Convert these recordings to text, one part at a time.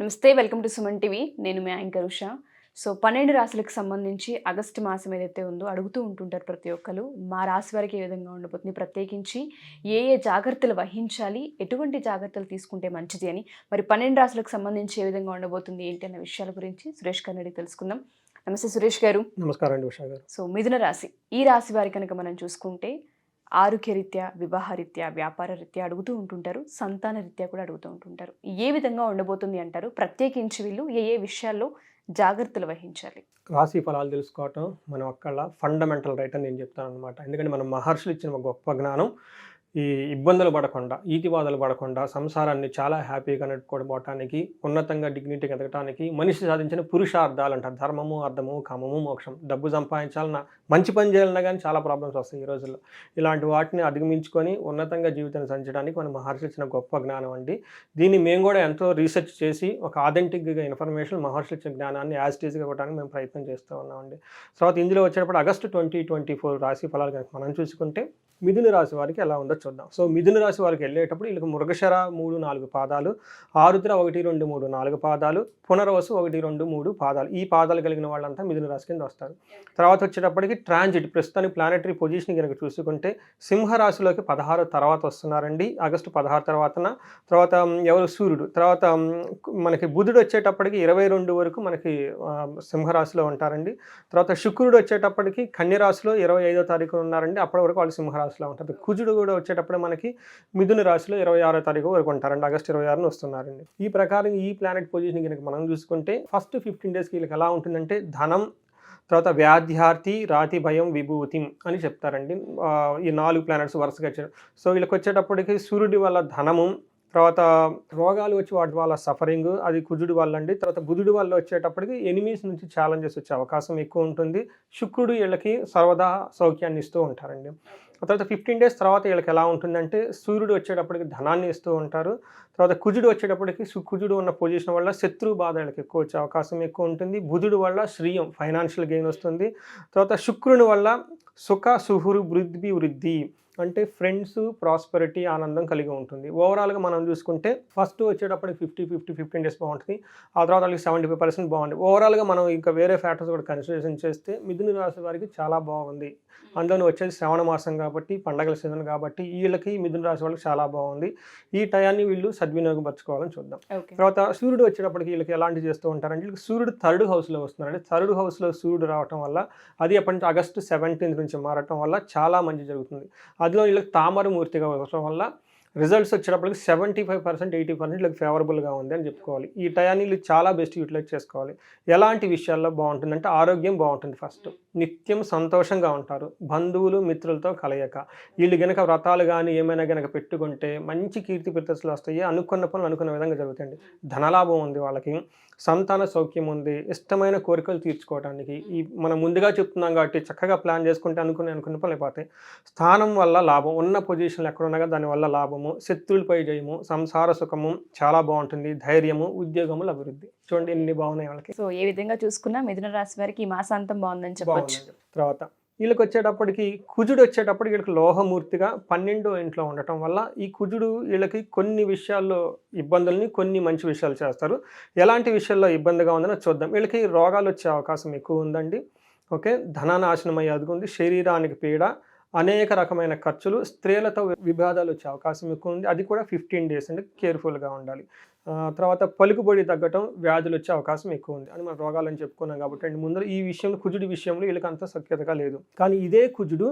నమస్తే, welcome to Suman TV. నేను మీ anchor Usha. So 12 రాశులకు సంబంధించి ఆగస్టు మాసం ఏదైతే ఉందో అడుగుతూ ఉంటుంటారు ప్రతి ఒక్కరు. మా రాశి వారికి ఏ విధంగా ఉండబోతుంది, ప్రత్యేకించి ఏ జాగ్రత్తలు వహించాలి, ఎటువంటి జాగ్రత్తలు తీసుకుంటే మంచిది అని, మరి 12 రాశులకు సంబంధించి ఏ విధంగా ఉండబోతుంది ఏంటి అన్న విషయాల గురించి సురేష్ గారిని అడిగి తెలుసుకుందాం. నమస్తే సురేష్ గారు. నమస్కారం అండి ఉషా గారు. సో మిథున రాశి, ఈ రాశి వారి కనుక మనం చూసుకుంటే ఆరోగ్యరీత్యా, వివాహరీత్యా, వ్యాపార రీత్యా అడుగుతూ ఉంటుంటారు, సంతాన రీత్యా కూడా అడుగుతూ ఉంటుంటారు. ఏ విధంగా ఉండబోతుంది అంటారు? ప్రత్యేకించి వీళ్ళు ఏ విషయాల్లో జాగ్రత్తలు వహించాలి? రాశి ఫలాలు తెలుసుకోవటం మనం అక్కడ ఫండమెంటల్ రైట్ అని నేను చెప్తాను అనమాట. ఎందుకంటే మనం మహర్షులు ఇచ్చిన ఒక గొప్ప జ్ఞానం ఈ ఇబ్బందులు పడకుండా, ఈతివాదాలు పడకుండా సంసారాన్ని చాలా హ్యాపీగా నడుపుకోవడానికి, ఉన్నతంగా డిగ్నిటీగా ఎదగటానికి మనిషి సాధించిన పురుషార్థాలు అంటారు. ధర్మము, అర్థము, కామము, మోక్షం. డబ్బు సంపాదించాలన్నా, మంచి పని చేయాలన్నా కానీ చాలా ప్రాబ్లమ్స్ వస్తాయి ఈ రోజుల్లో. ఇలాంటి వాటిని అధిగమించుకొని ఉన్నతంగా జీవితాన్ని సంచడానికి మన మహర్షులు ఇచ్చిన గొప్ప జ్ఞానం అండి. దీన్ని మేము కూడా ఎంతో రీసెర్చ్ చేసి ఒక ఆథెంటిక్గా ఇన్ఫర్మేషన్ మహర్షులు ఇచ్చిన జ్ఞానాన్ని యాజ్ టీజ్గా ఇవ్వడానికి మేము ప్రయత్నం చేస్తూ ఉన్నామండి. తర్వాత ఇందులో వచ్చేటప్పుడు ఆగస్టు 2024 రాశి ఫలాలు కనుక మనం చూసుకుంటే మిథున రాశి వారికి ఎలా ఉందో చూద్దాం. సో మిథున రాశి వారికి వెళ్ళేటప్పుడు వీళ్ళకి మృగశిర 3-4 పాదాలు, ఆరుద్ర 1-2-3-4 పాదాలు, పునర్వసు 1-2-3 పాదాలు. ఈ పాదాలు కలిగిన వాళ్ళంతా మిథున రాశి కింద వస్తారు. తర్వాత వచ్చేటప్పటికి ట్రాన్జిట్, ప్రస్తుతానికి ప్లానెటరీ పొజిషన్ కనుక చూసుకుంటే సింహరాశిలోకి 16 తర్వాత వస్తున్నారండి. ఆగస్టు 16 తర్వాత ఎవరు సూర్యుడు, తర్వాత మనకి బుధుడు వచ్చేటప్పటికి 22 వరకు మనకి సింహరాశిలో ఉంటారండి. తర్వాత శుక్రుడు వచ్చేటప్పటికి కన్యరాశిలో 25వ తారీఖున ఉన్నారండి. అప్పటి వరకు వాళ్ళు సింహరాశిలో ఉంటారు. కుజుడు కూడా వచ్చేటప్పుడు మనకి మిథున రాశిలో 26వ తారీఖు వరకు ఉంటారండి. ఆగస్టు 26న వస్తున్నారండి. ఈ ప్రకారం ఈ ప్లానెట్ పొజిషన్ కనుక మనం చూసుకుంటే ఫస్ట్ 15 డేస్కి వీళ్ళకి ఎలా ఉంటుందంటే ధనం, తర్వాత వ్యాధ్యార్థి, రాతి, భయం, విభూతి అని చెప్తారండి. ఈ 4 ప్లానెట్స్ వరుసగా వచ్చారు. సో వీళ్ళకి వచ్చేటప్పటికి సూర్యుడి వల్ల ధనము, తర్వాత రోగాలు వచ్చి వాటి వల్ల సఫరింగ్, అది కుజుడి వల్ల అండి. తర్వాత బుధుడి వల్ల వచ్చేటప్పటికి ఎనిమీస్ నుంచి ఛాలెంజెస్ వచ్చే అవకాశం ఎక్కువ ఉంటుంది. శుక్రుడు వీళ్ళకి సర్వదా సౌఖ్యాన్ని ఇస్తూ ఉంటారండి. తర్వాత 15 డేస్ తర్వాత వీళ్ళకి ఎలా ఉంటుందంటే సూర్యుడు వచ్చేటప్పటికి ధనాన్ని ఇస్తూ ఉంటారు. తర్వాత కుజుడు వచ్చేటప్పటికి కుజుడు ఉన్న పొజిషన్ వల్ల శత్రు బాధ వీళ్ళకి ఎక్కువ వచ్చే అవకాశం ఎక్కువ ఉంటుంది. బుధుడు వల్ల శ్రీయం, ఫైనాన్షియల్ గెయిన్ వస్తుంది. తర్వాత శుక్రుని వల్ల సుఖ, సుహురు, వృద్ధి అంటే ఫ్రెండ్స్, ప్రాస్పెరిటీ, ఆనందం కలిగి ఉంటుంది. ఓవరాల్గా మనం చూసుకుంటే ఫస్ట్ వచ్చేటప్పటికి 15 డేస్ బాగుంటుంది. ఆ తర్వాత వాళ్ళకి 75% బాగుంది. ఓవరాల్గా మనం ఇంకా వేరే ఫ్యాక్టర్స్ కూడా కన్సిడరేషన్ చేస్తే మిథున రాశి వారికి చాలా బాగుంది. అందులో వచ్చేది శ్రావణ మాసం కాబట్టి, పండగల సీజన్ కాబట్టి వీళ్ళకి మిథున రాశి వాళ్ళకి చాలా బాగుంది. ఈ టయాన్ని వీళ్ళు సద్వినియోగపరచుకోవాలని చూద్దాం. తర్వాత సూర్యుడు వచ్చేటప్పటికి వీళ్ళకి ఎలాంటి చేస్తూ ఉంటారంటే వీళ్ళకి సూర్యుడు 3rd హౌస్లో వస్తున్నారంటే 3rd హౌస్లో సూర్యుడు రావటం వల్ల అది ఎప్పటి నుంచి ఆగస్టు 17 నుంచి మారటం వల్ల చాలా మంచి జరుగుతుంది. అందులో వీళ్ళకి తామరమూర్తిగా ఉండటం వల్ల రిజల్ట్స్ వచ్చేటప్పటికి 75%, 80% వీళ్ళకి ఫేవరబుల్గా ఉంది అని చెప్పుకోవాలి. ఈ టయాన్ని వీళ్ళు చాలా బెస్ట్ యూటిలైజ్ చేసుకోవాలి. ఎలాంటి విషయాల్లో బాగుంటుందంటే ఆరోగ్యం బాగుంటుంది. ఫస్ట్ నిత్యం సంతోషంగా ఉంటారు. బంధువులు, మిత్రులతో కలయిక. వీళ్ళు గనక వ్రతాలు కానీ ఏమైనా గనక పెట్టుకుంటే మంచి కీర్తి ప్రతిష్టలు వస్తాయి. అనుకున్న పనులు అనుకున్న విధంగా జరుగుతాయండి. ధనలాభం ఉంది వాళ్ళకి, సంతాన సౌఖ్యం ఉంది, ఇష్టమైన కోరికలు తీర్చుకోవడానికి ఈ మనం ముందుగా చెప్తున్నాం కాబట్టి చక్కగా ప్లాన్ చేసుకుంటే అనుకున్న పనులు అయిపోతాయి. స్థానం వల్ల లాభం, ఉన్న పొజిషన్లు ఎక్కడ ఉన్నాగా దానివల్ల లాభము, శత్రువులపై జయము, సంసార సుఖము చాలా బాగుంటుంది, ధైర్యము, ఉద్యోగముల అభివృద్ధి. చూడండి ఎన్ని బాగున్నాయి వాళ్ళకి. సో ఏ విధంగా చూసుకున్నా మిథున రాశి వారికి ఈ మాసాంతం బాగుందని చెప్పొచ్చు. తర్వాత వీళ్ళకి వచ్చేటప్పటికి కుజుడు వచ్చేటప్పటికి వీళ్ళకి లోహమూర్తిగా 12వ ఇంట్లో ఉండటం వల్ల ఈ కుజుడు వీళ్ళకి కొన్ని విషయాల్లో ఇబ్బందుల్ని, కొన్ని మంచి విషయాలు చేస్తారు. ఎలాంటి విషయాల్లో ఇబ్బందిగా ఉందని చూద్దాం. వీళ్ళకి రోగాలు వచ్చే అవకాశం ఎక్కువ ఉందండి. ఓకే, ధనానాశనం అయ్యేది ఉంది, శరీరానికి పీడ, అనేక రకమైన ఖర్చులు, స్త్రీలతో విభేదాలు వచ్చే అవకాశం ఎక్కువ ఉంది. అది కూడా 15 డేస్ అండి, కేర్ఫుల్గా ఉండాలి. తర్వాత పలుకుబడి తగ్గటం, వ్యాధులు వచ్చే అవకాశం ఎక్కువ ఉంది అని మనం రోగాలని చెప్పుకున్నాం కాబట్టి అండి. ముందర ఈ విషయంలో కుజుడి విషయంలో వీళ్ళకి అంత సఖ్యతగా లేదు. కానీ ఇదే కుజుడు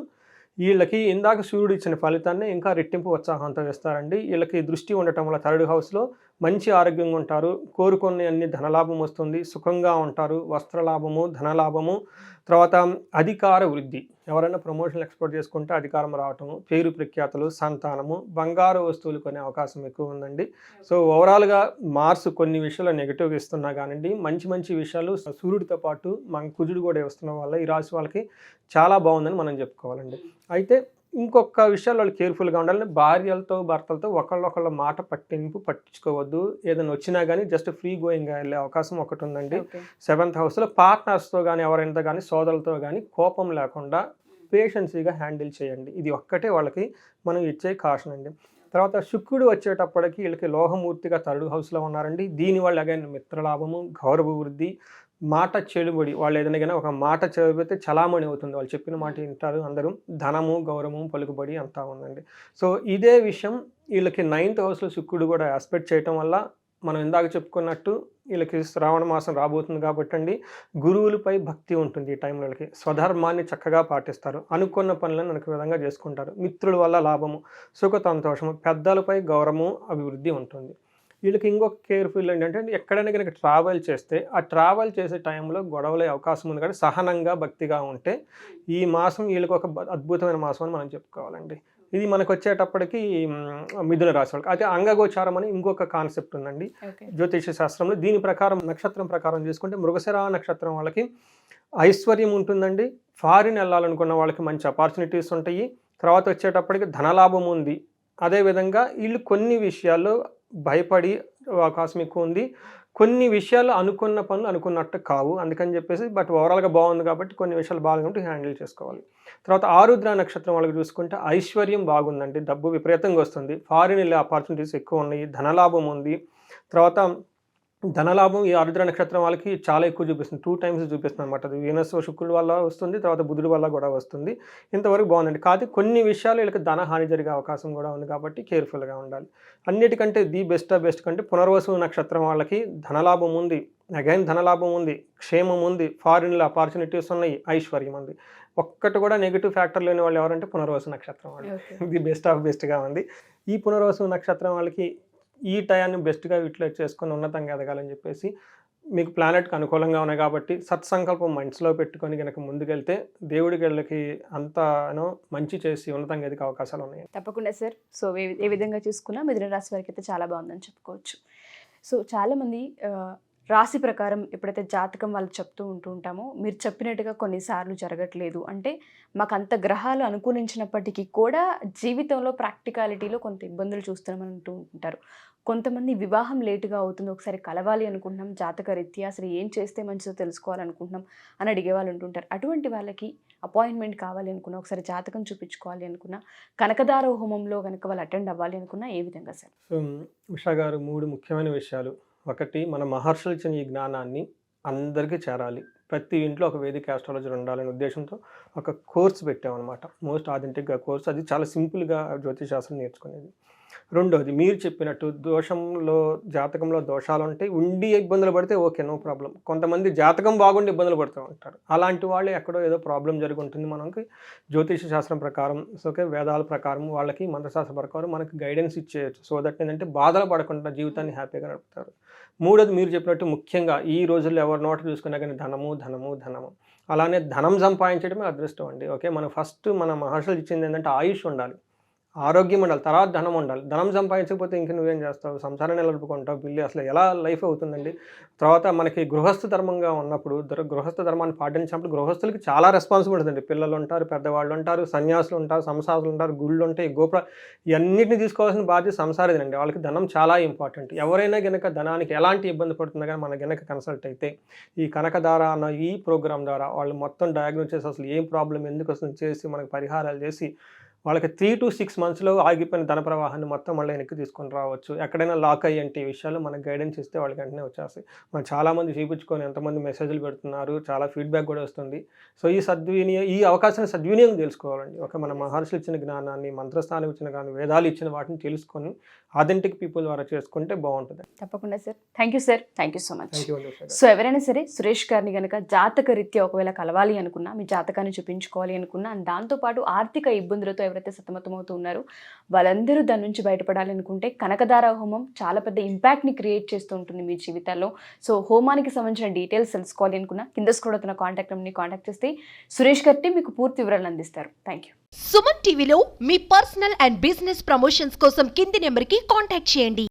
వీళ్ళకి ఇందాక సూర్యుడు ఇచ్చిన ఫలితాన్ని ఇంకా రెట్టింపు ఉత్సాహంతో వేస్తారండి. వీళ్ళకి దృష్టి ఉండటం వల్ల 3rd హౌస్లో మంచి ఆరోగ్యంగా ఉంటారు, కోరుకునే అన్ని ధనలాభం వస్తుంది, సుఖంగా ఉంటారు, వస్త్రలాభము, ధనలాభము, తర్వాత అధికార వృద్ధి. ఎవరైనా ప్రమోషన్లు ఎక్స్పోర్ట్ చేసుకుంటే అధికారం రావటము, పేరు ప్రఖ్యాతులు, సంతానము, బంగారు వస్తువులు కొనే అవకాశం ఎక్కువ ఉందండి. సో ఓవరాల్గా మార్స్ కొన్ని విషయాల్లో నెగిటివ్గా ఇస్తున్నా కానివ్వండి, మంచి విషయాలు సూర్యుడితో పాటు మన కుజుడు కూడా ఇస్తున్న వల్ల ఈ రాశి వాళ్ళకి చాలా బాగుందని మనం చెప్పుకోవాలండి. అయితే ఇంకొక విషయాలు వాళ్ళు కేర్ఫుల్గా ఉండాలి. భార్యలతో, భర్తలతో ఒకళ్ళొకళ్ళ మాట పట్టించుకోవద్దు. ఏదైనా వచ్చినా కానీ జస్ట్ ఫ్రీ గోయింగ్గా వెళ్ళే అవకాశం ఒకటి ఉందండి. 7th హౌస్లో పార్ట్నర్స్తో కానీ, ఎవరైనా కానీ, సోదరులతో కానీ కోపం లేకుండా పేషెన్సీగా హ్యాండిల్ చేయండి. ఇది ఒక్కటే వాళ్ళకి మనం ఇచ్చే కాషన్ అండి. తర్వాత శుక్రుడు వచ్చేటప్పటికి వీళ్ళకి లోహమూర్తిగా థర్డ్ హౌస్లో ఉన్నారండి. దీనివల్ల అగైన్ మిత్రలాభము, గౌరవ వృద్ధి, మాట చెడుబడి. వాళ్ళు ఏదైనా కానీ ఒక మాట చెబితే చలామణి అవుతుంది. వాళ్ళు చెప్పిన మాట వింటారు అందరూ. ధనము, గౌరవము, పలుకుబడి అంతా ఉందండి. సో ఇదే విషయం వీళ్ళకి 9th హౌస్లో శుక్రుడు కూడా ఆస్పెక్ట్ చేయటం వల్ల మనం ఇందాక చెప్పుకున్నట్టు వీళ్ళకి శ్రావణ మాసం రాబోతుంది కాబట్టి అండి, గురువులపై భక్తి ఉంటుంది ఈ టైంలో. వీళ్ళకి స్వధర్మాన్ని చక్కగా పాటిస్తారు. అనుకున్న పనులను అనుకున్న విధంగా చేసుకుంటారు. మిత్రుల వల్ల లాభము, సుఖ సంతోషము, పెద్దలపై గౌరవము, అభివృద్ధి ఉంటుంది. వీళ్ళకి ఇంకొక కేర్ఫుల్ ఏంటంటే ఎక్కడైనా కనుక ట్రావెల్ చేస్తే ఆ ట్రావెల్ చేసే టైంలో గొడవలే అవకాశం ఉంది కాబట్టి సహనంగా భక్తిగా ఉంటే ఈ మాసం వీళ్ళకి ఒక అద్భుతమైన మాసం అని మనం చెప్పుకోవాలండి. ఇది మనకు వచ్చేటప్పటికి మిథున రాశి వాళ్ళకి అయితే అంగగోచారం అని ఇంకొక కాన్సెప్ట్ ఉందండి జ్యోతిష శాస్త్రంలో. దీని ప్రకారం నక్షత్రం ప్రకారం చేసుకుంటే మృగశిర నక్షత్రం వాళ్ళకి ఐశ్వర్యం ఉంటుందండి. ఫారిన్ వెళ్ళాలనుకున్న వాళ్ళకి మంచి ఆపర్చునిటీస్ ఉంటాయి. తర్వాత వచ్చేటప్పటికి ధనలాభం ఉంది. అదేవిధంగా వీళ్ళు కొన్ని విషయాల్లో భయపడి అవకాశం ఎక్కువ ఉంది. కొన్ని విషయాలు అనుకున్న పనులు అనుకున్నట్టు కావు. అందుకని చెప్పేసి బట్ ఓవరాల్గా బాగుంది కాబట్టి కొన్ని విషయాలు బాగుంటే హ్యాండిల్ చేసుకోవాలి. తర్వాత ఆరుద్ర నక్షత్రం వాళ్ళకి చూసుకుంటే ఐశ్వర్యం బాగుందండి. డబ్బు విపరీతంగా వస్తుంది. ఫారిన్ వెళ్ళే ఆపర్చునిటీస్ ఎక్కువ ఉన్నాయి. ధనలాభం ఉంది. తర్వాత ధనలాభం ఈ ఆరుద్ర నక్షత్రం వాళ్ళకి చాలా ఎక్కువ చూపిస్తుంది. 2 times చూపిస్తుంది అనమాట. అది వీనస్ శుక్రుడి వల్ల వస్తుంది, తర్వాత బుధుడి వల్ల కూడా వస్తుంది. ఇంతవరకు బాగుందండి. కాదు కొన్ని విషయాలు వీళ్ళకి ధన హాని జరిగే అవకాశం కూడా ఉంది కాబట్టి కేర్ఫుల్గా ఉండాలి. అన్నిటికంటే ది బెస్ట్ కంటే పునర్వసు నక్షత్రం వాళ్ళకి ధనలాభం ఉంది. అగైన్ ధనలాభం ఉంది, క్షేమం ఉంది, ఫారిన్లో ఆపర్చునిటీస్ ఉన్నాయి, ఐశ్వర్యం ఉంది. ఒక్కటి కూడా నెగిటివ్ ఫ్యాక్టర్ లేని వాళ్ళు ఎవరంటే పునర్వసు నక్షత్రం వాళ్ళు. ఇది బెస్ట్గా ఉంది. ఈ పునర్వసు నక్షత్రం వాళ్ళకి ఈ టయాన్ని బెస్ట్గా యూటిలైజ్ చేసుకొని ఉన్నతంగా ఎదగాలని చెప్పేసి మీకు ప్లానెట్కి అనుకూలంగా ఉన్నాయి కాబట్టి సత్సంకల్పం మైండ్స్లో పెట్టుకొని కనుక ముందుకెళ్తే దేవుడికి వీళ్ళకి అంతానో మంచి చేసి ఉన్నతంగా ఎదిగే అవకాశాలు ఉన్నాయి. తప్పకుండా సార్. సో ఏ విధంగా చూసుకున్నా మిథున రాశి వారికి అయితే చాలా బాగుందని చెప్పుకోవచ్చు. సో చాలామంది రాశి ప్రకారం ఎప్పుడైతే జాతకం వాళ్ళు చెప్తూ ఉంటామో మీరు చెప్పినట్టుగా కొన్నిసార్లు జరగట్లేదు అంటే మాకు అంత గ్రహాలు అనుకూలించినప్పటికీ కూడా జీవితంలో ప్రాక్టికాలిటీలో కొంత ఇబ్బందులు చూస్తున్నామని అంటూ ఉంటారు. కొంతమంది వివాహం లేటుగా అవుతుంది, ఒకసారి కలవాలి అనుకుంటున్నాం, జాతక రీత్యా అసలు ఏం చేస్తే మంచిదో తెలుసుకోవాలనుకుంటున్నాం అని అడిగే వాళ్ళు ఉంటుంటారు. అటువంటి వాళ్ళకి అపాయింట్మెంట్ కావాలి అనుకున్నా, ఒకసారి జాతకం చూపించుకోవాలి అనుకున్నా, కనకదార హోమంలో కనుక వాళ్ళు అటెండ్ అవ్వాలి అనుకున్నా ఏ విధంగా సార్? సో ఉషా గారు 3 ముఖ్యమైన విషయాలు. ఒకటి, మన మహర్షులు ఇచ్చిన ఈ జ్ఞానాన్ని అందరికీ చేరాలి. ప్రతి ఇంట్లో ఒక వేదిక ఆస్ట్రాలజీ ఉండాలనే ఉద్దేశంతో ఒక కోర్స్ పెట్టామన్నమాట. మోస్ట్ ఆథెంటిక్గా కోర్స్. అది చాలా సింపుల్గా జ్యోతిషాస్త్రం నేర్చుకునేది. రెండోది, మీరు చెప్పినట్టు దోషంలో జాతకంలో దోషాలు ఉంటాయి, ఉండి ఇబ్బందులు పడితే ఓకే, నో ప్రాబ్లం. కొంతమంది జాతకం బాగుండి ఇబ్బందులు పడుతూ ఉంటారు. అలాంటి వాళ్ళు ఎక్కడో ఏదో ప్రాబ్లం జరిగి ఉంటుంది. మనకి జ్యోతిష శాస్త్రం ప్రకారం, ఓకే, వేదాల ప్రకారం, వాళ్ళకి మంత్రశాస్త్రం ప్రకారం మనకి గైడెన్స్ ఇచ్చేయచ్చు. సో దట్ ఏంటంటే బాధలు పడకుండా జీవితాన్ని హ్యాపీగా నడుపుతారు. మూడోది, మీరు చెప్పినట్టు ముఖ్యంగా ఈ రోజుల్లో ఎవరి నోట చూసుకున్నా కానీ ధనము. అలానే ధనం సంపాదించడమే అదృష్టం అండి. ఓకే, మనం ఫస్ట్ మన మహర్షులు ఇచ్చింది ఏంటంటే ఆయుష్ ఉండాలి, ఆరోగ్యం ఉండాలి, తర్వాత ధనం ఉండాలి. ధనం సంపాదించకపోతే ఇంక నువ్వేం చేస్తావు? సంసారాన్ని నిలబడుకుంటావు, బిల్లు అసలు ఎలా లైఫ్ అవుతుందండి. తర్వాత మనకి గృహస్థ ధర్మంగా ఉన్నప్పుడు గృహస్థ ధర్మాన్ని పాటించినప్పుడు గృహస్థులకి చాలా రెస్పాన్సిబిలిటీ ఉంది. పిల్లలు ఉంటారు, పెద్దవాళ్ళు ఉంటారు, సన్యాసులు ఉంటారు, సంసారాలు ఉంటారు, గుళ్ళు ఉంటాయి, ఇవన్నిటిని తీసుకోవాల్సిన బాధ్యత సంసారిదండి. వాళ్ళకి ధనం చాలా ఇంపార్టెంట్. ఎవరైనా గనక ధనానికి ఎలాంటి ఇబ్బంది పడుతుందో కానీ మన గనక కన్సల్ట్ అయితే ఈ కనకదార అన్న ఈ ప్రోగ్రామ్ ద్వారా వాళ్ళు మొత్తం డయాగ్నోస్ చేసి అసలు ఏం ప్రాబ్లం ఎందుకు వస్తుంది చేసి మనకు పరిహారాలు చేసి వాళ్ళకి 3 to 6 monthsలో ఆగిపోయిన ధన ప్రవాహాన్ని మొత్తం మళ్ళీ వెనక్కి తీసుకొని రావచ్చు. ఎక్కడైనా లాక్ అయ్యేంటి విషయాలు మనకు గైడెన్స్ ఇస్తే వాళ్ళకి వెంటనే వచ్చేస్తాయి. మనం చాలామంది చూపించుకొని ఎంతమంది మెసేజ్లు పెడుతున్నారు, చాలా ఫీడ్బ్యాక్ కూడా వస్తుంది. సో ఈ అవకాశాన్ని సద్వినియోగం తెలుసుకోవాలండి. ఒక మన మహర్షులు ఇచ్చిన జ్ఞానాన్ని, మంత్రస్థానం ఇచ్చిన కానీ, వేదాలు ఇచ్చిన వాటిని తెలుసుకొని ఆథెంటిక్ పీపుల్ ద్వారా చేసుకుంటే బాగుంటుంది. తప్పకుండా sir. Thank you sir. Thank you so much. So ఎవరైనా సరే సురేష్ గారిని కనుక జాతక రీత్యా ఒకవేళ కలవాలి అనుకున్నా, మీ జాతకాన్ని చూపించుకోవాలి అనుకున్నా, అండ్ దాంతోపాటు ఆర్థిక ఇబ్బందులతో ఎవరైతే సతమతమవుతూ ఉన్నారో వాళ్ళందరూ దాని నుంచి బయటపడాలి అనుకుంటే కనకదార హోమం చాలా పెద్ద ఇంపాక్ట్ని క్రియేట్ చేస్తూ ఉంటుంది మీ జీవితాల్లో. సో హోమానికి సంబంధించిన డీటెయిల్స్ తెలుసుకోవాలి అనుకున్నా కింద స్క్రోల్ అవుతున్న కాంటాక్ట్ నెంబర్ని కాంటాక్ట్ చేస్తే సురేష్ గారి మీకు పూర్తి వివరాలు అందిస్తారు. Thank you. సుమన్ టీవీలో మీ పర్సనల్ అండ్ బిజినెస్ ప్రమోషన్స్ కోసం కింది నెంబర్కి కాంటాక్ట్ చేయండి.